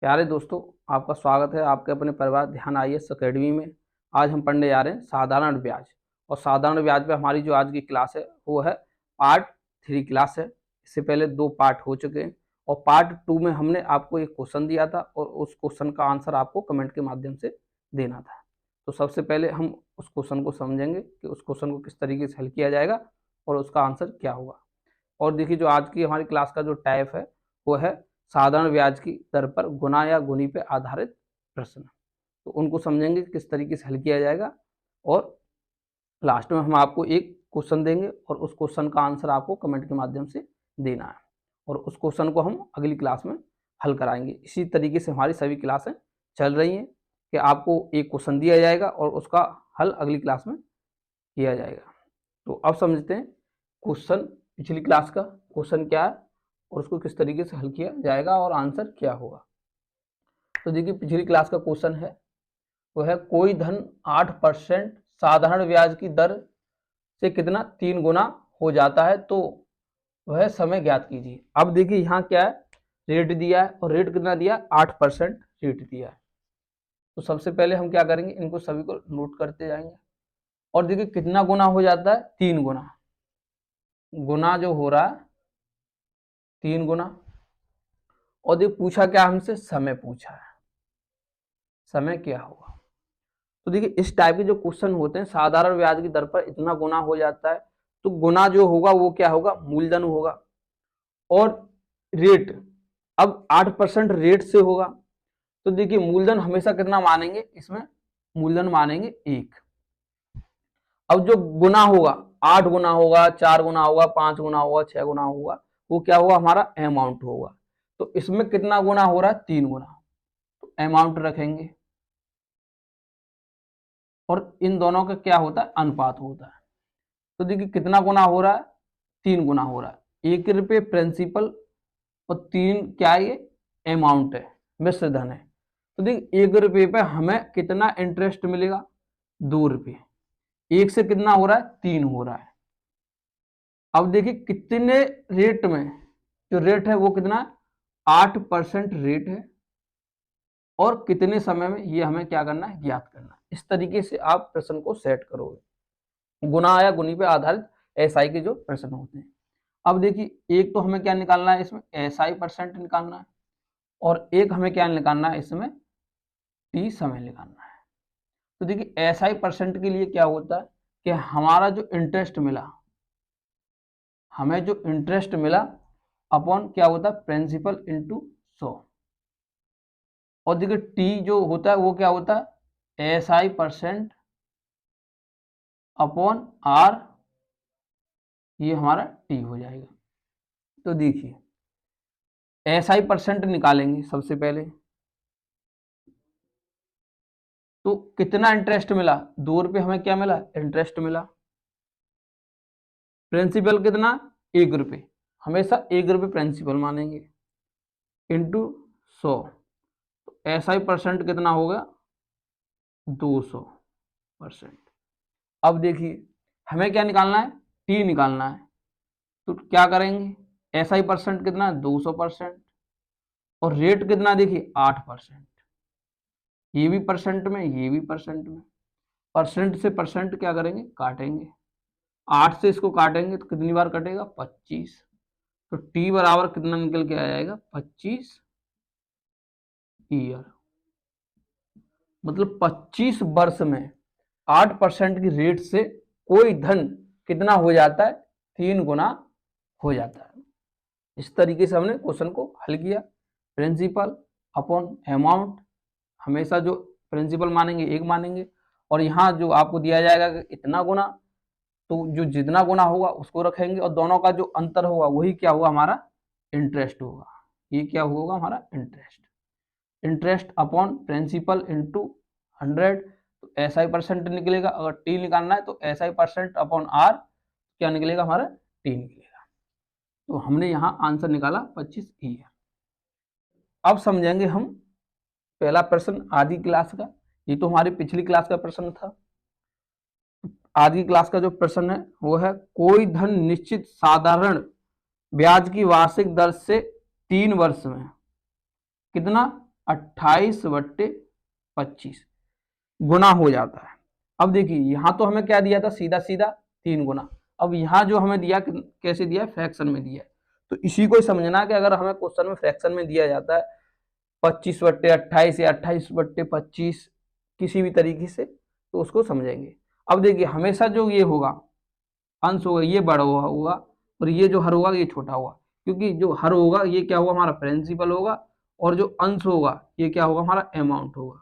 प्यारे दोस्तों, आपका स्वागत है आपके अपने परिवार ध्यान IAS अकेडमी में। आज हम पढ़ने जा रहे हैं साधारण ब्याज। और साधारण ब्याज पे हमारी जो आज की क्लास है वो है पार्ट 3 क्लास है। इससे पहले 2 पार्ट हो चुके हैं और पार्ट 2 में हमने आपको एक क्वेश्चन दिया था और उस क्वेश्चन का आंसर आपको कमेंट के माध्यम से देना था। तो सबसे पहले हम उस क्वेश्चन को समझेंगे कि उस क्वेश्चन को किस तरीके से हल किया जाएगा और उसका आंसर क्या होगा। और देखिए, जो आज की हमारी क्लास का जो टाइप है वो है साधारण ब्याज की दर पर गुना या गुनी पे आधारित प्रश्न। तो उनको समझेंगे किस तरीके से हल किया जाएगा और लास्ट में हम आपको एक क्वेश्चन देंगे और उस क्वेश्चन का आंसर आपको कमेंट के माध्यम से देना है और उस क्वेश्चन को हम अगली क्लास में हल कराएंगे। इसी तरीके से हमारी सभी क्लासें चल रही हैं कि आपको एक क्वेश्चन दिया जाएगा और उसका हल अगली क्लास में किया जाएगा। तो अब समझते हैं क्वेश्चन, पिछली क्लास का क्वेश्चन क्या है और उसको किस तरीके से हल किया जाएगा और आंसर क्या होगा। तो देखिए, पिछली क्लास का क्वेश्चन है वो है कोई धन 8% साधारण ब्याज की दर से कितना 3 गुना हो जाता है, तो वह समय ज्ञात कीजिए। अब देखिए, यहाँ क्या है, रेट दिया है और रेट कितना दिया, 8% रेट दिया है। तो सबसे पहले हम क्या करेंगे, इनको सभी को नोट करते जाएंगे और देखिए कितना गुना हो जाता है, 3 गुना। गुना जो हो रहा है 3 गुना। और देखिए पूछा क्या हमसे, समय पूछा है, समय क्या होगा। तो देखिए इस टाइप के जो क्वेश्चन होते हैं, साधारण ब्याज की दर पर इतना गुना हो जाता है, तो गुना जो होगा वो क्या होगा, मूलधन होगा। और रेट, अब 8% रेट से होगा, तो देखिए मूलधन हमेशा कितना मानेंगे, इसमें मूलधन मानेंगे 1। अब जो गुना होगा 8 गुना होगा, 4 गुना होगा, 5 गुना होगा, 6 गुना होगा, वो क्या होगा, हमारा अमाउंट होगा। तो इसमें कितना गुना हो रहा है, 3 गुना। तो अमाउंट रखेंगे और इन दोनों का क्या होता है, अनुपात होता है। तो देखिए कितना गुना हो रहा है, 3 गुना हो रहा है। 1 रुपये प्रिंसिपल और 3 क्या है, ये अमाउंट है, मिश्र धन है। तो देखिए 1 रुपये पे हमें कितना इंटरेस्ट मिलेगा, 2 रुपये। 1 से कितना हो रहा है, 3 हो रहा है। अब देखिए कितने रेट में, जो रेट है वो कितना है, 8% रेट है और कितने समय में, ये हमें क्या करना है, ज्ञात करना है। इस तरीके से आप प्रश्न को सेट करोगे। गुना या गुनी पे आधारित एसआई के जो प्रश्न होते हैं। अब देखिए एक तो हमें क्या निकालना है, इसमें एसआई परसेंट निकालना है और एक हमें क्या निकालना है, इसमें टी समय निकालना है। तो देखिए एसआई परसेंट के लिए क्या होता है कि हमारा जो इंटरेस्ट मिला, हमें जो इंटरेस्ट मिला अपॉन क्या होता है, प्रिंसिपल इंटू 100। और देखिए टी जो होता है वो क्या होता है, एसआई परसेंट अपॉन आर, ये हमारा टी हो जाएगा। तो देखिए एसआई परसेंट निकालेंगे सबसे पहले, तो कितना इंटरेस्ट मिला, 2 रुपये हमें क्या मिला, इंटरेस्ट मिला। प्रिंसिपल कितना, 1 रुपये, हमेशा 1 रुपये प्रिंसिपल मानेंगे, इंटू 100। तो एसआई परसेंट कितना होगा, 200%। अब देखिए हमें क्या निकालना है, टी निकालना है। तो क्या करेंगे, एसआई परसेंट कितना, 200% और रेट कितना, देखिए 8%। ये भी परसेंट में, ये भी परसेंट में। परसेंट से परसेंट क्या करेंगे, काटेंगे। 8 से इसको काटेंगे तो कितनी बार कटेगा, 25। तो टी बराबर कितना निकल के आ जाएगा, 25 ईयर। मतलब 25 वर्ष में 8% की रेट से कोई धन कितना हो जाता है, 3 गुना हो जाता है। इस तरीके से हमने क्वेश्चन को हल किया। प्रिंसिपल अपॉन अमाउंट, हमेशा जो प्रिंसिपल मानेंगे 1 मानेंगे और यहाँ जो आपको दिया जाएगा कि इतना गुना, तो जो जितना गुना होगा उसको रखेंगे और दोनों का जो अंतर होगा वही क्या होगा, हमारा इंटरेस्ट होगा। ये क्या होगा, हमारा interest. Interest upon principal into 100, तो एसआई परसेंट निकलेगा। अगर टी निकालना है तो एसआई परसेंट अपॉन आर क्या निकलेगा, हमारा टी निकलेगा। तो हमने यहाँ आंसर निकाला 25 ईयर। अब समझेंगे हम पहला प्रश्न आधी क्लास का। ये तो हमारी पिछली क्लास का प्रश्न था। आज की क्लास का जो प्रश्न है वो है कोई धन निश्चित साधारण ब्याज की वार्षिक दर से 3 वर्ष में कितना 28/25 गुना हो जाता है। अब देखिए यहाँ तो हमें क्या दिया था, सीधा सीधा 3 गुना। अब यहाँ जो हमें दिया कैसे दिया, फ्रैक्शन में दिया है। तो इसी को समझना कि अगर हमें क्वेश्चन में फ्रैक्शन में दिया जाता है 25/28 या 28/25 किसी भी तरीके से, तो उसको समझेंगे। अब देखिए हमेशा जो ये होगा अंश होगा ये बड़ा होगा और ये जो हर होगा ये छोटा होगा, क्योंकि जो हर होगा ये क्या होगा, हमारा प्रिंसिपल होगा, और जो अंश होगा ये क्या होगा, हमारा अमाउंट होगा।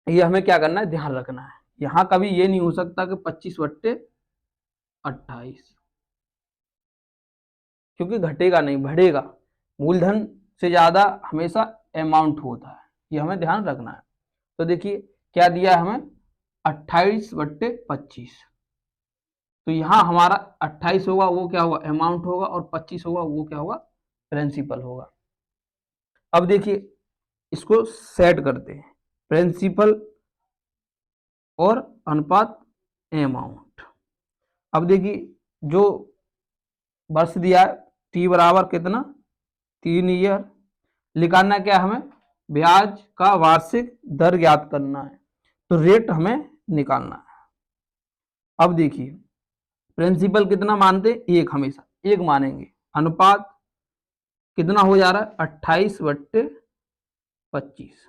ये हमें क्या करना है, ध्यान रखना है। यहाँ कभी ये नहीं हो सकता कि 25/28, क्योंकि घटेगा नहीं, बढ़ेगा। मूलधन से ज्यादा हमेशा अमाउंट होता है, ये हमें ध्यान रखना है। तो देखिए क्या दिया है हमें, 28/25। तो यहाँ हमारा 28 होगा वो क्या होगा, अमाउंट होगा, और 25 होगा वो क्या होगा, प्रिंसिपल होगा। अब देखिए इसको सेट करते हैं, प्रिंसिपल और अनुपात अमाउंट। अब देखिए जो वर्ष दिया है टी बराबर कितना, 3 ईयर। निकालना क्या हमें, ब्याज का वार्षिक दर ज्ञात करना है, तो रेट हमें निकालना है। अब देखिए प्रिंसिपल कितना मानते, एक, हमेशा एक मानेंगे। अनुपात कितना हो जा रहा है, 28/25।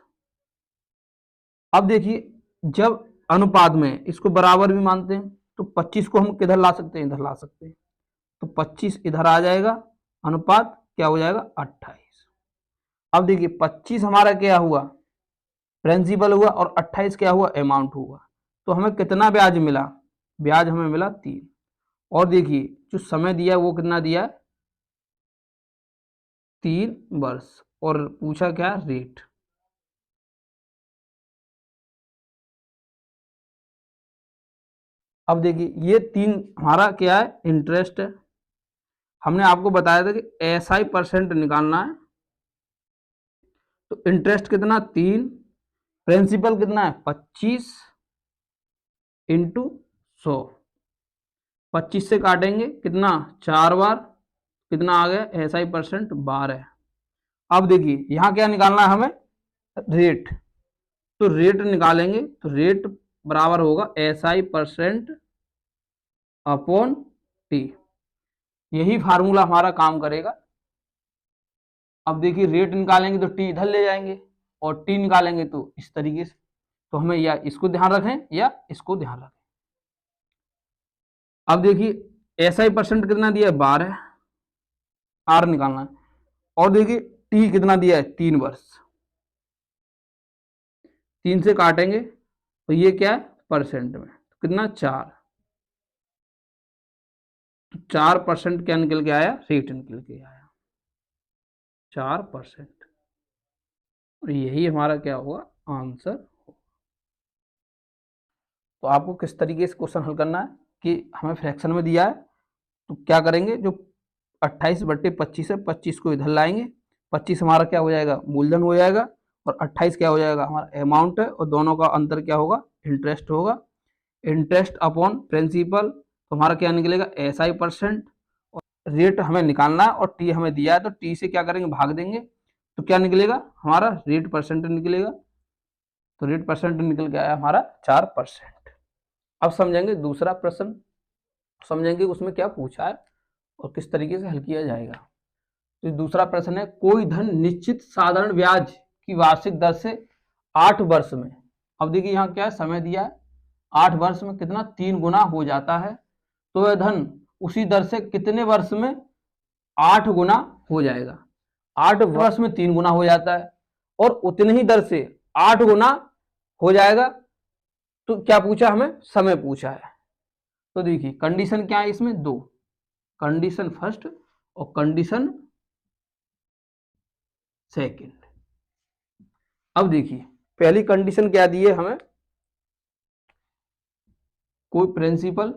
अब देखिए जब अनुपात में इसको बराबर भी मानते हैं, तो 25 को हम किधर ला सकते हैं, इधर ला सकते हैं। तो 25 इधर आ जाएगा, अनुपात क्या हो जाएगा, 28। अब देखिए 25 हमारा क्या हुआ, प्रिंसिपल हुआ, और 28 क्या हुआ, अमाउंट हुआ। तो हमें कितना ब्याज मिला, ब्याज हमें मिला 3। और देखिए जो समय दिया है वो कितना दिया है, 3 वर्ष, और पूछा क्या, रेट। अब देखिए ये 3 हमारा क्या है, इंटरेस्ट है। हमने आपको बताया था कि SI % निकालना है। तो इंटरेस्ट कितना, 3, प्रिंसिपल कितना है 25 इंटू 100। 25 से काटेंगे कितना, 4 बार, कितना आ गया, SI % 12। अब देखिए यहाँ क्या निकालना है हमें, रेट। तो रेट निकालेंगे, तो रेट बराबर होगा SI % अपॉन टी। यही फार्मूला हमारा काम करेगा। अब देखिए रेट निकालेंगे तो टी इधर ले जाएंगे, और टी निकालेंगे तो इस तरीके से। तो हमें या इसको ध्यान रखें या इसको ध्यान रखें। अब देखिए SI % कितना दिया है, 12, आर निकालना है। और देखिए टी कितना दिया है, 3 वर्ष। 3 से काटेंगे तो ये क्या है, परसेंट में, तो कितना, 4। तो 4% क्या निकल के आया, रेट निकल के आया 4%। और यही हमारा क्या होगा, आंसर। तो आपको किस तरीके से क्वेश्चन हल करना है कि हमें फ्रैक्शन में दिया है, तो क्या करेंगे, जो 28/25 है, 25 को इधर लाएंगे। 25 हमारा क्या हो जाएगा, मूलधन हो जाएगा, और 28 क्या हो जाएगा, हमारा अमाउंट है, और दोनों का अंतर क्या होगा, इंटरेस्ट होगा। इंटरेस्ट अपॉन प्रिंसिपल, तो हमारा क्या निकलेगा, SI %। और रेट हमें निकालना है, और टी हमें दिया है, तो टी से क्या करेंगे, भाग देंगे, तो क्या निकलेगा, हमारा रेट % निकलेगा। तो रेट % निकल के आया हमारा 4%। अब समझेंगे दूसरा प्रश्न, समझेंगे उसमें क्या पूछा है और किस तरीके से हल किया जाएगा। तो दूसरा प्रश्न है, कोई धन निश्चित साधारण ब्याज की वार्षिक दर से 8 वर्ष में, अब देखिए यहाँ क्या है, समय दिया है, 8 वर्ष में कितना, 3 गुना हो जाता है। तो वह धन उसी दर से कितने वर्ष में 8 गुना हो जाएगा। 8 वर्ष में 3 गुना हो जाता है, और उतनी ही दर से 8 गुना हो जाएगा। तो क्या पूछा हमें, समय पूछा है। तो देखिए कंडीशन क्या है इसमें, 2 कंडीशन, फर्स्ट और कंडीशन सेकंड। अब देखिए पहली कंडीशन क्या दी है हमें, कोई प्रिंसिपल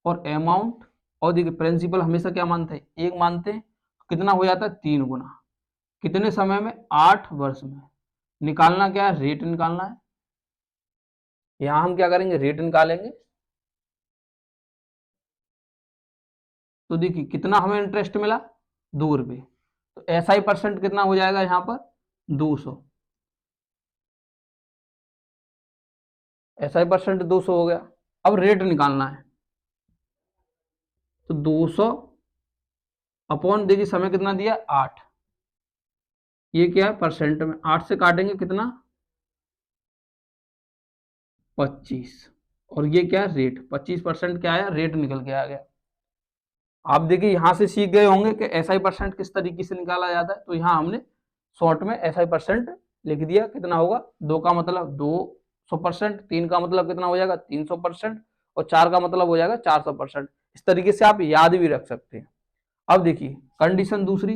और अमाउंट, और देखिए प्रिंसिपल हमेशा क्या मानते हैं, 1 मानते हैं, कितना हो जाता है, 3 गुना, कितने समय में, 8 वर्ष में। निकालना क्या है, रेट निकालना है। यहां हम क्या करेंगे, रेट निकालेंगे। तो देखिए कितना हमें इंटरेस्ट मिला, 2 रुपये। तो SI % कितना हो जाएगा यहाँ पर, 200, SI% 200 हो गया। अब रेट निकालना है, तो 200 अपॉन, देखिए समय कितना दिया 8, ये क्या है परसेंट में, 8 से काटेंगे कितना 25, और ये क्या है रेट, 25% क्या आया रेट निकल के आ गया। आप देखिए यहां से सीख गए होंगे कि SI% किस तरीके से निकाला जाता है, तो यहाँ हमने शॉर्ट में SI% लिख दिया। कितना होगा, 2 का मतलब 200%, 3 का मतलब कितना हो जाएगा 300%, और 4 का मतलब हो जाएगा 400%। इस तरीके से आप याद भी रख सकते हैं। अब देखिए कंडीशन दूसरी,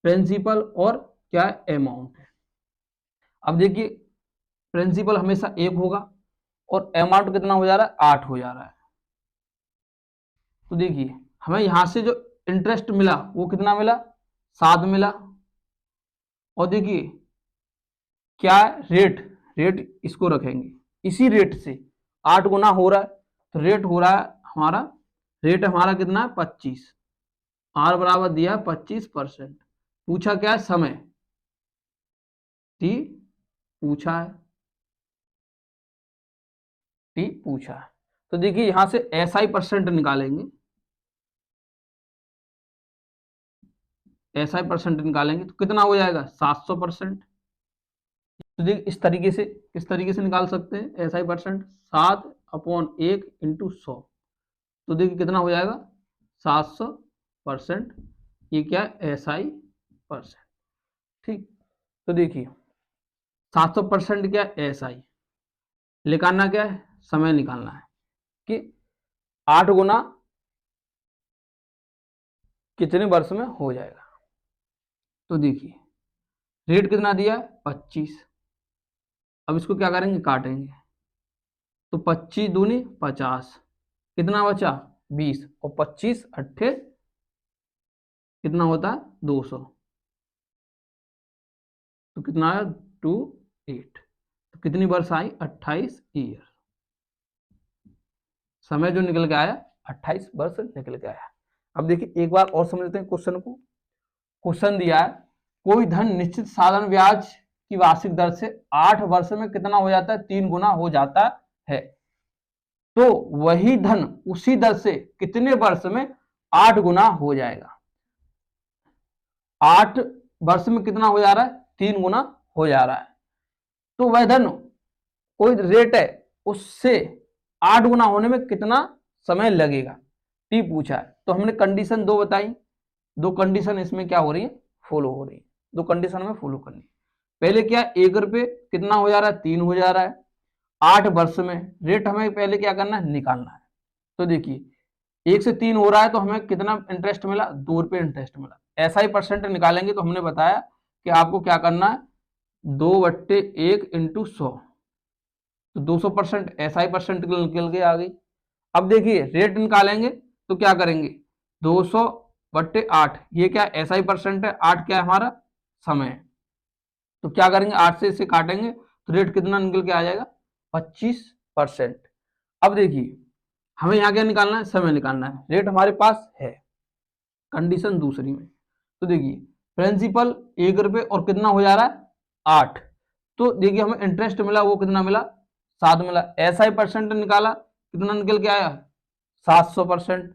प्रिंसिपल और क्या अमाउंट है। अब देखिए प्रिंसिपल हमेशा 1 होगा, और अमाउंट कितना हो जा रहा है 8 हो जा रहा है। तो देखिए हमें यहां से जो इंटरेस्ट मिला वो कितना मिला 7 मिला, और देखिए क्या रेट, रेट इसको रखेंगे, इसी रेट से 8 गुना हो रहा है, तो रेट हो रहा है हमारा, रेट हमारा कितना है 25, आर बराबर दिया है 25%। पूछा क्या है समय, टी पूछा है, टी पूछा है। तो देखिए यहां से SI% निकालेंगे, SI% निकालेंगे तो कितना हो जाएगा 700%। तो देखिए इस तरीके से, किस तरीके से निकाल सकते हैं SI%, 7/1 × 100, तो देखिए कितना हो जाएगा 700%, ये क्या है SI%। ठीक, तो देखिए 700% क्या SI, निकालना क्या है समय, निकालना है कि 8 गुना कितने वर्ष में हो जाएगा। तो देखिए रेट कितना दिया 25, अब इसको क्या करेंगे काटेंगे, तो 25 दूनी 50, कितना बचा 20, और 25 अट्ठे कितना होता है 200, तो कितना आया 28, तो कितनी वर्ष आई 28 ईयर, समय जो निकल के आया 28 वर्ष निकल के आया। अब देखिए एक बार और समझ लेते हैं क्वेश्चन को। क्वेश्चन दिया है कोई धन निश्चित साधारण ब्याज की वार्षिक दर से 8 वर्ष में कितना हो जाता है 3 गुना हो जाता है, तो वही धन उसी दर से कितने वर्ष में 8 गुना हो जाएगा। 8 वर्ष में कितना हो जा रहा है 3 गुना हो जा रहा है, तो वह धन कोई रेट है उससे 8 गुना होने में कितना समय लगेगा, टी पूछा है। तो हमने कंडीशन 2 बताई, 2 कंडीशन इसमें क्या हो रही है फॉलो हो रही है, 2 कंडीशन में फॉलो करनी। पहले क्या 1 रुपये कितना हो जा रहा है 3 हो जा रहा है, 8 वर्ष में रेट हमें पहले क्या करना है निकालना है। तो देखिए 1 से 3 हो रहा है, तो हमें कितना इंटरेस्ट मिला 2 रुपये इंटरेस्ट मिला। SI% निकालेंगे तो हमने बताया कि आपको क्या करना है 2/1 × 100, तो 200% SI% निकल के आ गई। अब देखिए रेट निकालेंगे तो क्या करेंगे 200/8, ये क्या SI% है, 8 क्या है हमारा समय है, तो क्या करेंगे 8 से इसे काटेंगे तो रेट कितना निकल के आ जाएगा 25%। अब देखिए हमें यहाँ क्या निकालना है समय निकालना है, रेट हमारे पास है कंडीशन दूसरी में। तो देखिए प्रिंसिपल 1 रुपये और कितना हो जा रहा है 8, तो देखिए हमें इंटरेस्ट मिला वो कितना मिला 7 मिला। SI% निकाला कितना निकल के आया 700%।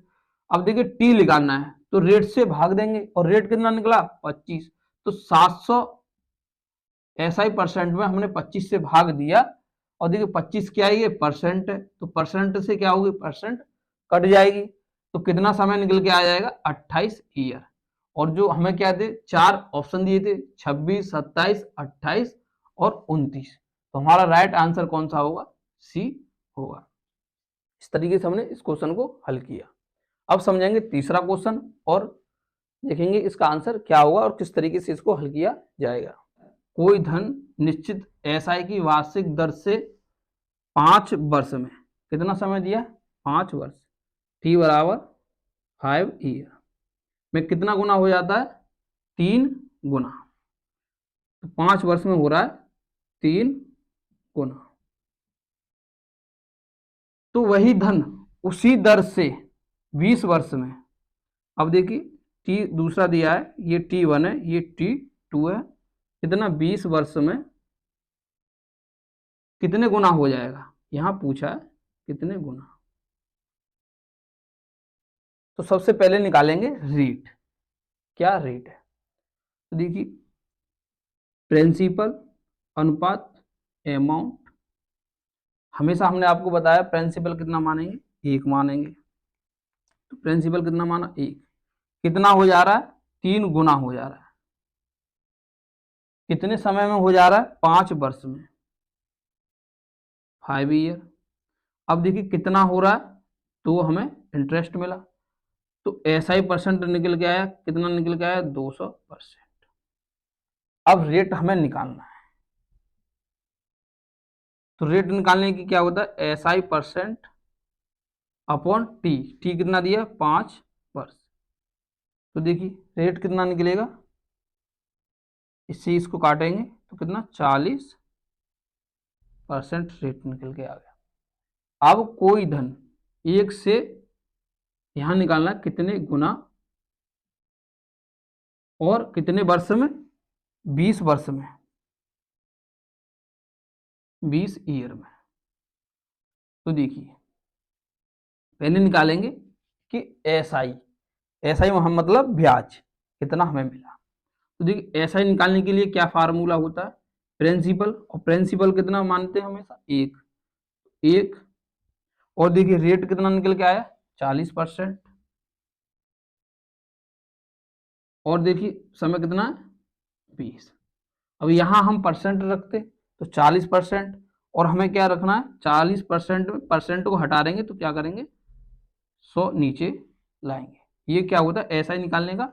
अब देखिए टी निकालना है तो रेट से भाग देंगे, और रेट कितना निकला 25, तो 700 SI% में हमने 25 से भाग दिया, और देखिए 25 क्या है ये परसेंट है, तो परसेंट से क्या होगी परसेंट कट जाएगी, तो कितना समय निकल के आ जाएगा 28 ईयर। और जो हमें क्या थे 4 ऑप्शन दिए थे 26, 27, 28 और 29, तो हमारा राइट आंसर कौन सा होगा सी होगा। इस तरीके से हमने इस क्वेश्चन को हल किया। अब समझेंगे तीसरा क्वेश्चन और देखेंगे इसका आंसर क्या होगा और किस तरीके से इसको हल किया जाएगा। कोई धन निश्चित SI की वार्षिक दर से 5 वर्ष में कितना समय दिया 5 वर्ष, टी बराबर 5 ईयर में कितना गुना हो जाता है 3 गुना, तो 5 वर्ष में हो रहा है 3 गुना, तो वही धन उसी दर से 20 वर्ष में। अब देखिए टी दूसरा दिया है, ये T1 है, ये T2 है, कितना 20 वर्ष में कितने गुना हो जाएगा, यहां पूछा है कितने गुना। तो सबसे पहले निकालेंगे रेट। क्या रेट है, तो देखिए प्रिंसिपल अनुपात अमाउंट, हमेशा हमने आपको बताया प्रिंसिपल कितना मानेंगे, 1 मानेंगे। तो प्रिंसिपल कितना माना, 1। कितना हो जा रहा है, 3 गुना हो जा रहा है। कितने समय में हो जा रहा है, 5 वर्ष में, 5 ईयर। अब देखिए कितना हो रहा है, तो हमें इंटरेस्ट मिला, तो SI परसेंट निकल के आया, कितना निकल के आया, 200%। अब रेट हमें निकालना है, तो रेट निकालने की क्या होता है, SI percent upon T. T कितना दिया, 5 वर्ष। तो देखिए रेट कितना निकलेगा, इससे इसको काटेंगे तो कितना, 40% रेट निकल के आ गया। अब कोई धन 1 से यहां निकालना कितने गुना और कितने वर्ष में, 20 वर्ष में, 20 ईयर में। तो देखिए पहले निकालेंगे कि SI, SI मतलब ब्याज कितना हमें मिला। तो देखिए SI निकालने के लिए क्या फार्मूला होता है, प्रिंसिपल, और प्रिंसिपल कितना मानते हैं हमेशा, 1। और देखिए रेट कितना निकल के आया, 40%। और देखिए समय कितना है, 20। अब यहां हम परसेंट रखते तो 40%, और हमें क्या रखना है, 40% में परसेंट को हटा देंगे तो क्या करेंगे, 100 नीचे लाएंगे। ये क्या होता है, SI निकालने का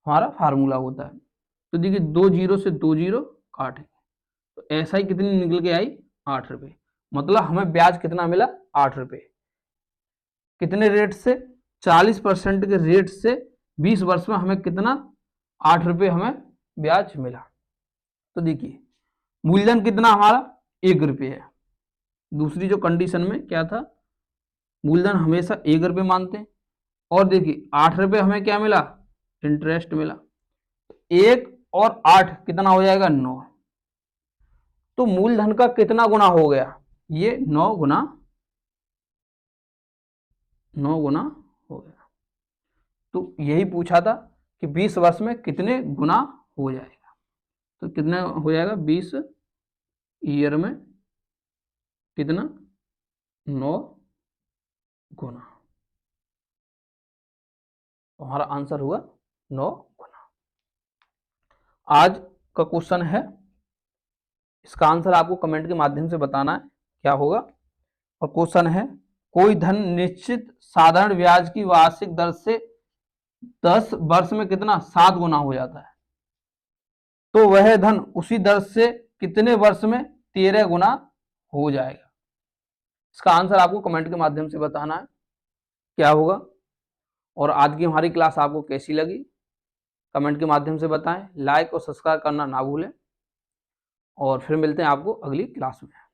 हमारा फार्मूला होता है। तो देखिए 2 जीरो से 2 जीरो काटेंगे, तो SI कितनी निकल के आई, 8 रुपये। मतलब हमें ब्याज कितना मिला, 8 रुपये। कितने रेट से, 40% के रेट से 20 वर्ष में हमें कितना, 8 रुपये हमें ब्याज मिला। तो देखिए मूलधन कितना हमारा, 1 रुपये है। दूसरी जो कंडीशन में क्या था, मूलधन हमेशा 1 रुपये मानते हैं। और देखिए 8 रुपये हमें क्या मिला, इंटरेस्ट मिला। 1 और 8 कितना हो जाएगा, 9। तो मूलधन का कितना गुना हो गया, ये 9 गुना हो गया। तो यही पूछा था कि 20 वर्ष में कितने गुना हो जाएगा। तो कितना हो जाएगा, 20 ईयर में कितना, 9 गुना। तो हमारा आंसर हुआ 9 गुना। आज का क्वेश्चन है, इसका आंसर आपको कमेंट के माध्यम से बताना है क्या होगा। और क्वेश्चन है, कोई धन निश्चित साधारण ब्याज की वार्षिक दर से 10 वर्ष में कितना, 7 गुना हो जाता है, तो वह धन उसी दर से कितने वर्ष में 13 गुना हो जाएगा। इसका आंसर आपको कमेंट के माध्यम से बताना है क्या होगा। और आज की हमारी क्लास आपको कैसी लगी, कमेंट के माध्यम से बताएं। लाइक और सब्सक्राइब करना ना भूलें, और फिर मिलते हैं आपको अगली क्लास में।